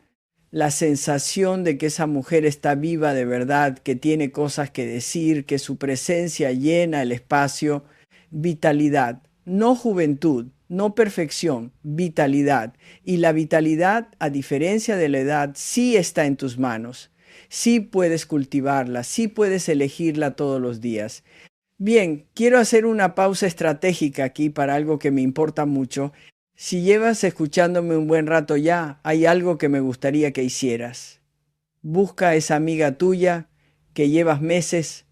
la sensación de que esa mujer está viva de verdad, que tiene cosas que decir, que su presencia llena el espacio. Vitalidad, no juventud, no perfección, vitalidad. Y la vitalidad, a diferencia de la edad, sí está en tus manos. Sí puedes cultivarla, sí puedes elegirla todos los días. Bien, quiero hacer una pausa estratégica aquí para algo que me importa mucho. Si llevas escuchándome un buen rato ya, hay algo que me gustaría que hicieras. Busca a esa amiga tuya que llevas meses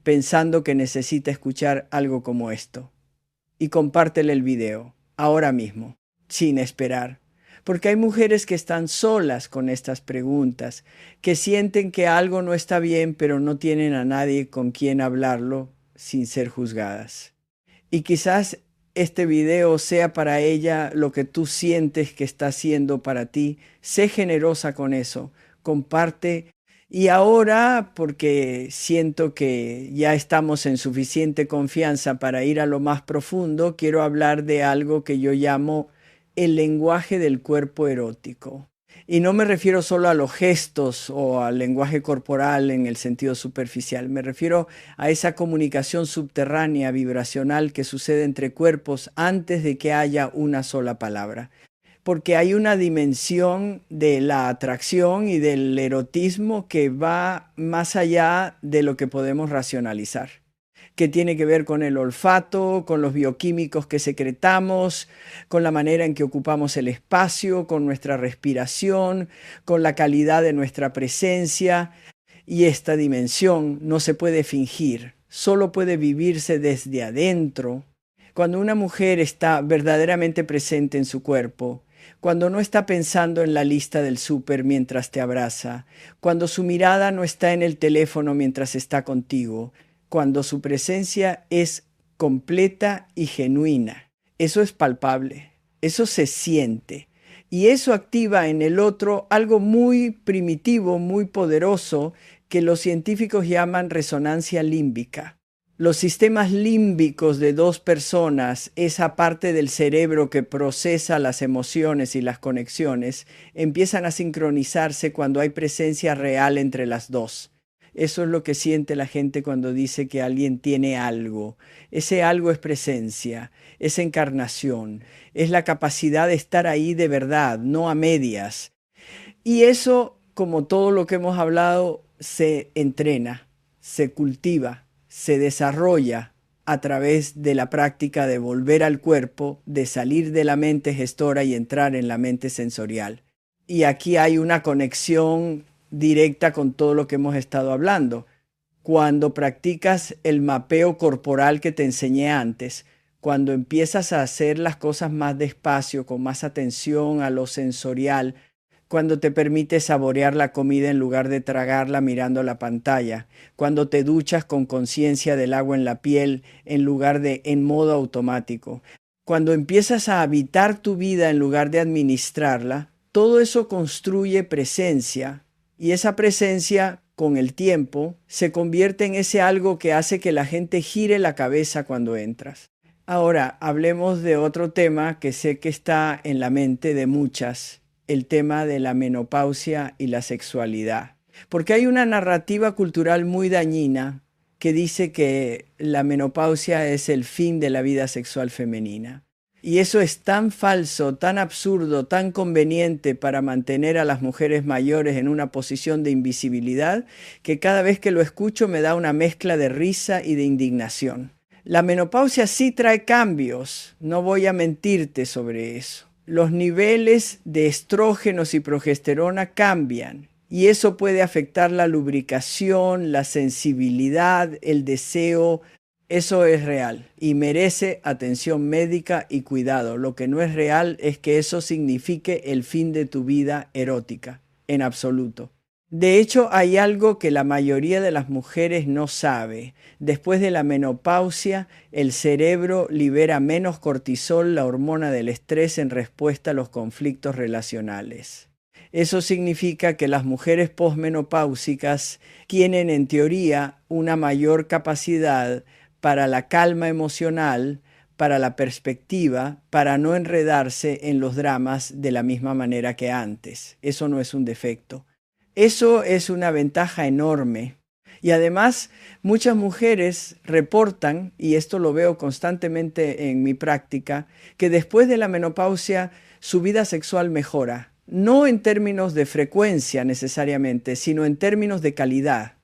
pensando que necesita escuchar algo como esto y compártele el video, ahora mismo, sin esperar. Porque hay mujeres que están solas con estas preguntas, que sienten que algo no está bien, pero no tienen a nadie con quien hablarlo sin ser juzgadas. Y quizás este video sea para ella lo que tú sientes que está haciendo para ti. Sé generosa con eso. Comparte. Y ahora, porque siento que ya estamos en suficiente confianza para ir a lo más profundo, quiero hablar de algo que yo llamo el lenguaje del cuerpo erótico. Y no me refiero solo a los gestos o al lenguaje corporal en el sentido superficial. Me refiero a esa comunicación subterránea, vibracional que sucede entre cuerpos antes de que haya una sola palabra. porque hay una dimensión de la atracción y del erotismo que va más allá de lo que podemos racionalizar, que tiene que ver con el olfato, con los bioquímicos que secretamos, con la manera en que ocupamos el espacio, con nuestra respiración, con la calidad de nuestra presencia. Y esta dimensión no se puede fingir, solo puede vivirse desde adentro. Cuando una mujer está verdaderamente presente en su cuerpo, cuando no está pensando en la lista del súper mientras te abraza, cuando su mirada no está en el teléfono mientras está contigo, cuando su presencia es completa y genuina. Eso es palpable, eso se siente. Y eso activa en el otro algo muy primitivo, muy poderoso, que los científicos llaman resonancia límbica. Los sistemas límbicos de dos personas, esa parte del cerebro que procesa las emociones y las conexiones, empiezan a sincronizarse cuando hay presencia real entre las dos. Eso es lo que siente la gente cuando dice que alguien tiene algo. Ese algo es presencia, es encarnación, es la capacidad de estar ahí de verdad, no a medias. Y eso, como todo lo que hemos hablado, se entrena, se cultiva, se desarrolla a través de la práctica de volver al cuerpo, de salir de la mente gestora y entrar en la mente sensorial. Y aquí hay una conexión directa con todo lo que hemos estado hablando. Cuando practicas el mapeo corporal que te enseñé antes, cuando empiezas a hacer las cosas más despacio, con más atención a lo sensorial, cuando te permites saborear la comida en lugar de tragarla mirando la pantalla, cuando te duchas con conciencia del agua en la piel en lugar de en modo automático, cuando empiezas a habitar tu vida en lugar de administrarla, todo eso construye presencia y esa presencia con el tiempo se convierte en ese algo que hace que la gente gire la cabeza cuando entras. Ahora, hablemos de otro tema que sé que está en la mente de muchas, el tema de la menopausia y la sexualidad. Porque hay una narrativa cultural muy dañina que dice que la menopausia es el fin de la vida sexual femenina. Y eso es tan falso, tan absurdo, tan conveniente para mantener a las mujeres mayores en una posición de invisibilidad, que cada vez que lo escucho me da una mezcla de risa y de indignación. La menopausia sí trae cambios, no voy a mentirte sobre eso. Los niveles de estrógenos y progesterona cambian y eso puede afectar la lubricación, la sensibilidad, el deseo. Eso es real y merece atención médica y cuidado. Lo que no es real es que eso signifique el fin de tu vida erótica, en absoluto. De hecho, hay algo que la mayoría de las mujeres no sabe. Después de la menopausia, el cerebro libera menos cortisol, la hormona del estrés, en respuesta a los conflictos relacionales. Eso significa que las mujeres posmenopáusicas tienen, en teoría, una mayor capacidad para la calma emocional, para la perspectiva, para no enredarse en los dramas de la misma manera que antes. Eso no es un defecto. Eso es una ventaja enorme. Y además, muchas mujeres reportan, y esto lo veo constantemente en mi práctica, que después de la menopausia su vida sexual mejora. No en términos de frecuencia necesariamente, sino en términos de calidad,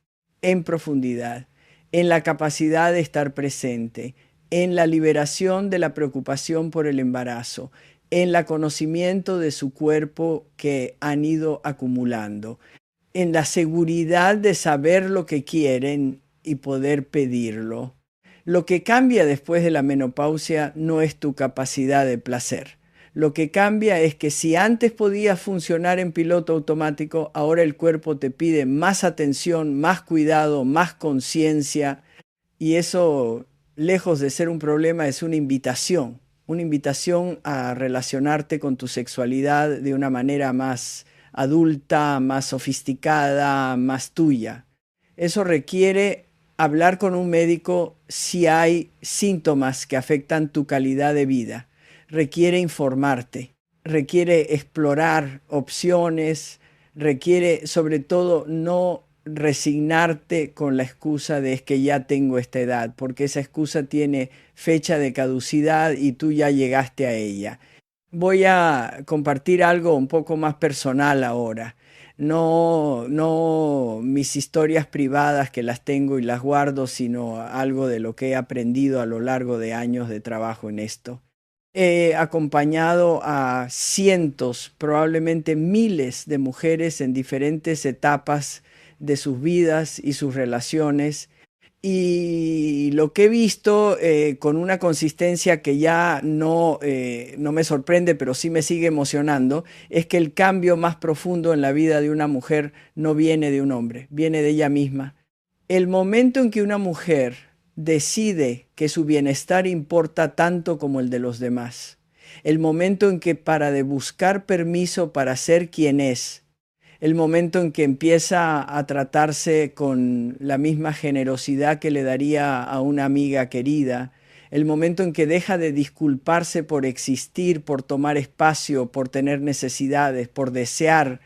en profundidad, en la capacidad de estar presente, en la liberación de la preocupación por el embarazo, en el conocimiento de su cuerpo que han ido acumulando, en la seguridad de saber lo que quieren y poder pedirlo. Lo que cambia después de la menopausia no es tu capacidad de placer. Lo que cambia es que si antes podías funcionar en piloto automático, ahora el cuerpo te pide más atención, más cuidado, más conciencia. Y eso, lejos de ser un problema, es una invitación a relacionarte con tu sexualidad de una manera más adulta, más sofisticada, más tuya. Eso requiere hablar con un médico si hay síntomas que afectan tu calidad de vida. Requiere informarte, requiere explorar opciones, requiere sobre todo no resignarte con la excusa de es que ya tengo esta edad, porque esa excusa tiene fecha de caducidad y tú ya llegaste a ella. Voy a compartir algo un poco más personal ahora. No mis historias privadas que las tengo y las guardo, sino algo de lo que he aprendido a lo largo de años de trabajo en esto. He acompañado a cientos, probablemente miles de mujeres en diferentes etapas de sus vidas y sus relaciones. Y lo que he visto con una consistencia que ya no me sorprende, pero sí me sigue emocionando, es que el cambio más profundo en la vida de una mujer no viene de un hombre, viene de ella misma. El momento en que una mujer decide que su bienestar importa tanto como el de los demás, el momento en que para de buscar permiso para ser quien es, el momento en que empieza a tratarse con la misma generosidad que le daría a una amiga querida, el momento en que deja de disculparse por existir, por tomar espacio, por tener necesidades, por desear,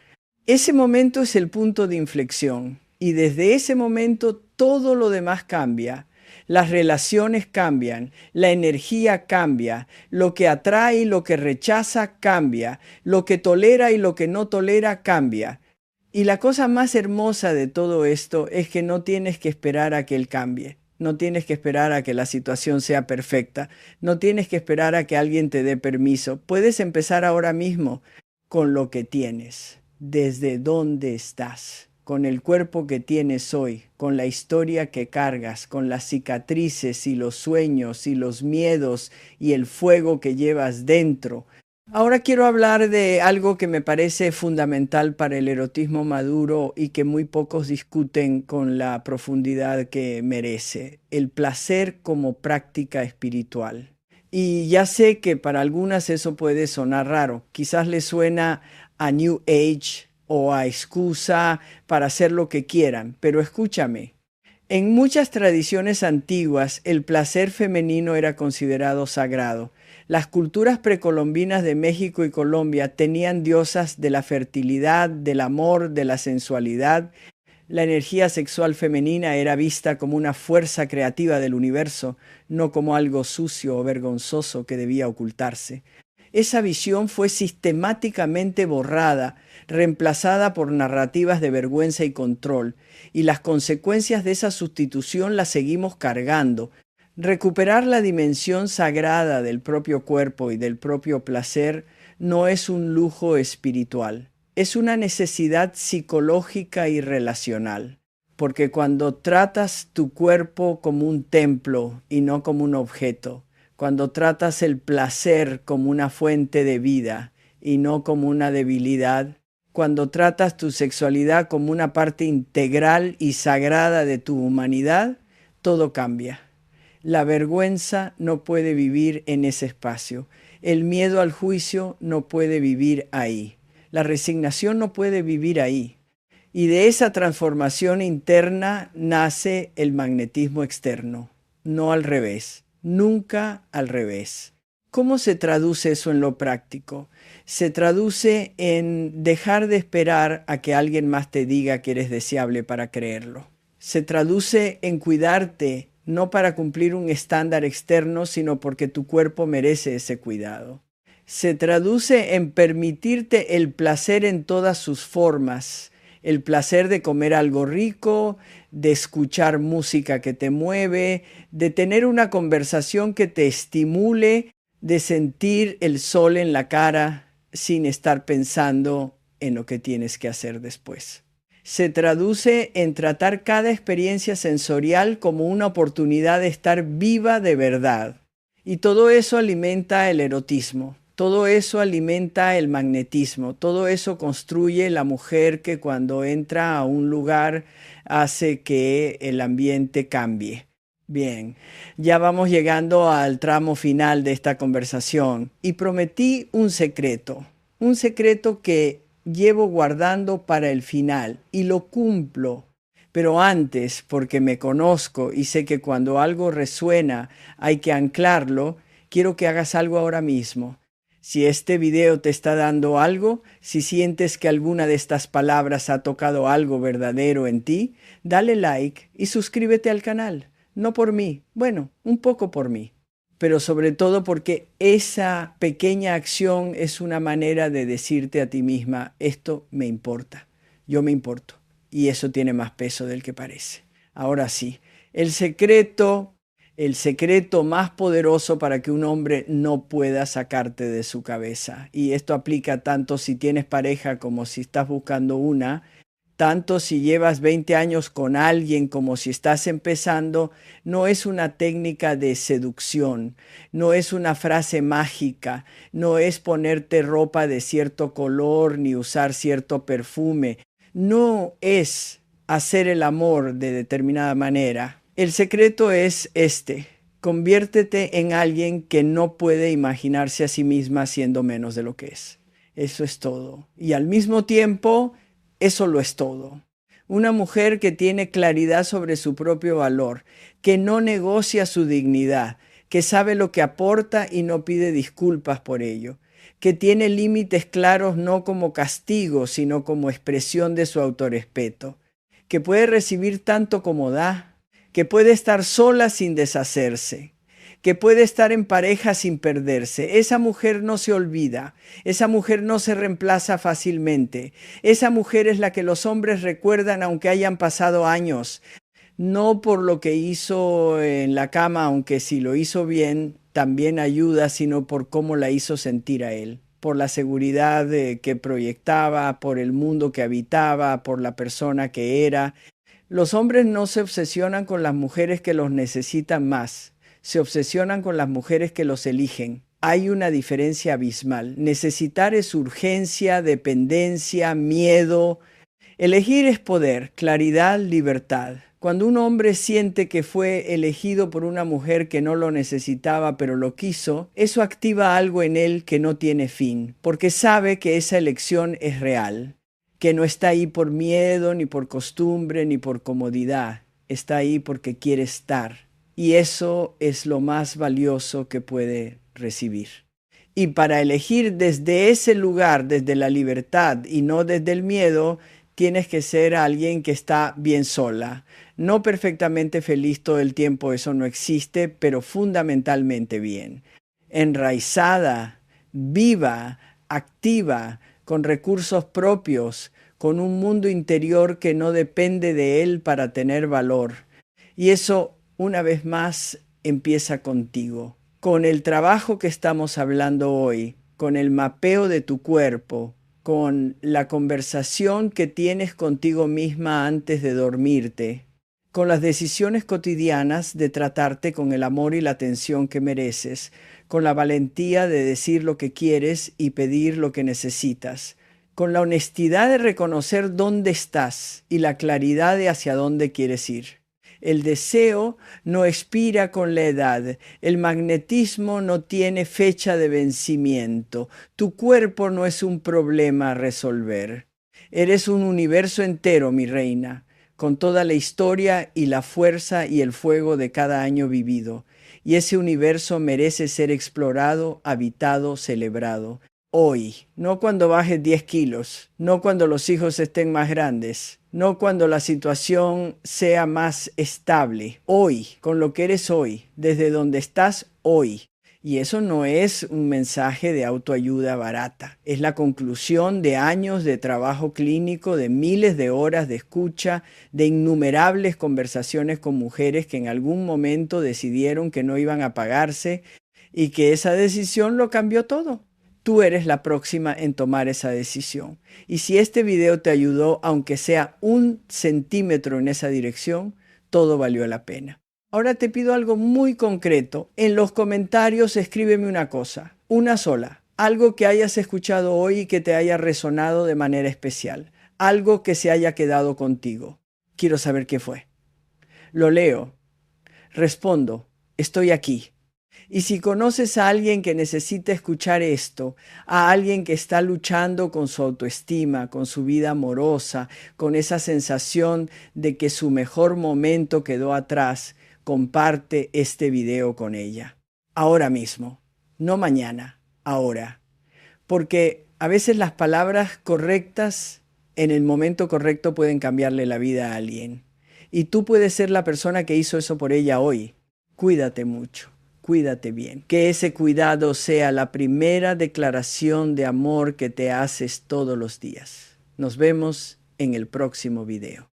ese momento es el punto de inflexión y desde ese momento todo lo demás cambia. Las relaciones cambian, la energía cambia, lo que atrae y lo que rechaza cambia, lo que tolera y lo que no tolera cambia. Y la cosa más hermosa de todo esto es que no tienes que esperar a que él cambie. No tienes que esperar a que la situación sea perfecta. No tienes que esperar a que alguien te dé permiso. Puedes empezar ahora mismo con lo que tienes, desde dónde estás, con el cuerpo que tienes hoy, con la historia que cargas, con las cicatrices y los sueños y los miedos y el fuego que llevas dentro. Ahora quiero hablar de algo que me parece fundamental para el erotismo maduro y que muy pocos discuten con la profundidad que merece, el placer como práctica espiritual. Y ya sé que para algunas eso puede sonar raro, quizás les suena a New Age o a excusa para hacer lo que quieran, pero escúchame. En muchas tradiciones antiguas, el placer femenino era considerado sagrado. Las culturas precolombinas de México y Colombia tenían diosas de la fertilidad, del amor, de la sensualidad. La energía sexual femenina era vista como una fuerza creativa del universo, no como algo sucio o vergonzoso que debía ocultarse. Esa visión fue sistemáticamente borrada, reemplazada por narrativas de vergüenza y control, y las consecuencias de esa sustitución las seguimos cargando. Recuperar la dimensión sagrada del propio cuerpo y del propio placer no es un lujo espiritual, es una necesidad psicológica y relacional. Porque cuando tratas tu cuerpo como un templo y no como un objeto, cuando tratas el placer como una fuente de vida y no como una debilidad, cuando tratas tu sexualidad como una parte integral y sagrada de tu humanidad, todo cambia. La vergüenza no puede vivir en ese espacio. El miedo al juicio no puede vivir ahí. La resignación no puede vivir ahí. Y de esa transformación interna nace el magnetismo externo, no al revés, nunca al revés. ¿Cómo se traduce eso en lo práctico? Se traduce en dejar de esperar a que alguien más te diga que eres deseable para creerlo. Se traduce en cuidarte, no para cumplir un estándar externo, sino porque tu cuerpo merece ese cuidado. Se traduce en permitirte el placer en todas sus formas, el placer de comer algo rico, de escuchar música que te mueve, de tener una conversación que te estimule, de sentir el sol en la cara sin estar pensando en lo que tienes que hacer después. Se traduce en tratar cada experiencia sensorial como una oportunidad de estar viva de verdad. Y todo eso alimenta el erotismo. Todo eso alimenta el magnetismo, todo eso construye la mujer que cuando entra a un lugar hace que el ambiente cambie. Bien, ya vamos llegando al tramo final de esta conversación y prometí un secreto que llevo guardando para el final y lo cumplo. Pero antes, porque me conozco y sé que cuando algo resuena hay que anclarlo, quiero que hagas algo ahora mismo. Si este video te está dando algo, si sientes que alguna de estas palabras ha tocado algo verdadero en ti, dale like y suscríbete al canal. No por mí, bueno, un poco por mí. pero sobre todo porque esa pequeña acción es una manera de decirte a ti misma, esto me importa, yo me importo, y eso tiene más peso del que parece. Ahora sí, el secreto más poderoso para que un hombre no pueda sacarte de su cabeza, y esto aplica tanto si tienes pareja como si estás buscando una, tanto si llevas 20 años con alguien como si estás empezando, no es una técnica de seducción, no es una frase mágica, no es ponerte ropa de cierto color ni usar cierto perfume, no es hacer el amor de determinada manera. El secreto es este: conviértete en alguien que no puede imaginarse a sí misma siendo menos de lo que es. Eso es todo. Y al mismo tiempo, eso lo es todo. Una mujer que tiene claridad sobre su propio valor, que no negocia su dignidad, que sabe lo que aporta y no pide disculpas por ello, que tiene límites claros no como castigo, sino como expresión de su autorrespeto, que puede recibir tanto como da, que puede estar sola sin deshacerse, que puede estar en pareja sin perderse. Esa mujer no se olvida, esa mujer no se reemplaza fácilmente. Esa mujer es la que los hombres recuerdan aunque hayan pasado años, no por lo que hizo en la cama, aunque si lo hizo bien también ayuda, sino por cómo la hizo sentir a él, por la seguridad que proyectaba, por el mundo que habitaba, por la persona que era. Los hombres no se obsesionan con las mujeres que los necesitan más, se obsesionan con las mujeres que los eligen. Hay una diferencia abismal. Necesitar es urgencia, dependencia, miedo. Elegir es poder, claridad, libertad. Cuando un hombre siente que fue elegido por una mujer que no lo necesitaba pero lo quiso, eso activa algo en él que no tiene fin, porque sabe que esa elección es real, que no está ahí por miedo, ni por costumbre, ni por comodidad. Está ahí porque quiere estar. Y eso es lo más valioso que puede recibir. Y para elegir desde ese lugar, desde la libertad y no desde el miedo, tienes que ser alguien que está bien sola. No perfectamente feliz todo el tiempo, eso no existe, pero fundamentalmente bien. Enraizada, viva, activa, con recursos propios, con un mundo interior que no depende de él para tener valor. Y eso, una vez más, empieza contigo, con el trabajo que estamos hablando hoy, con el mapeo de tu cuerpo, con la conversación que tienes contigo misma antes de dormirte, con las decisiones cotidianas de tratarte con el amor y la atención que mereces, con la valentía de decir lo que quieres y pedir lo que necesitas, con la honestidad de reconocer dónde estás y la claridad de hacia dónde quieres ir. El deseo no expira con la edad, el magnetismo no tiene fecha de vencimiento, tu cuerpo no es un problema a resolver. Eres un universo entero, mi reina, con toda la historia y la fuerza y el fuego de cada año vivido, y ese universo merece ser explorado, habitado, celebrado. Hoy, no cuando bajes 10 kilos, no cuando los hijos estén más grandes, no cuando la situación sea más estable. Hoy, con lo que eres hoy, desde donde estás hoy. Y eso no es un mensaje de autoayuda barata. Es la conclusión de años de trabajo clínico, de miles de horas de escucha, de innumerables conversaciones con mujeres que en algún momento decidieron que no iban a pagarse y que esa decisión lo cambió todo. Tú eres la próxima en tomar esa decisión. Y si este video te ayudó, aunque sea 1 centímetro en esa dirección, todo valió la pena. Ahora te pido algo muy concreto. En los comentarios escríbeme una cosa, una sola. Algo que hayas escuchado hoy y que te haya resonado de manera especial. Algo que se haya quedado contigo. Quiero saber qué fue. Lo leo. Respondo. Estoy aquí. Y si conoces a alguien que necesita escuchar esto, a alguien que está luchando con su autoestima, con su vida amorosa, con esa sensación de que su mejor momento quedó atrás, comparte este video con ella. Ahora mismo, no mañana, ahora. Porque a veces las palabras correctas en el momento correcto pueden cambiarle la vida a alguien. Y tú puedes ser la persona que hizo eso por ella hoy. Cuídate mucho. cuídate bien. Que ese cuidado sea la primera declaración de amor que te haces todos los días. Nos vemos en el próximo video.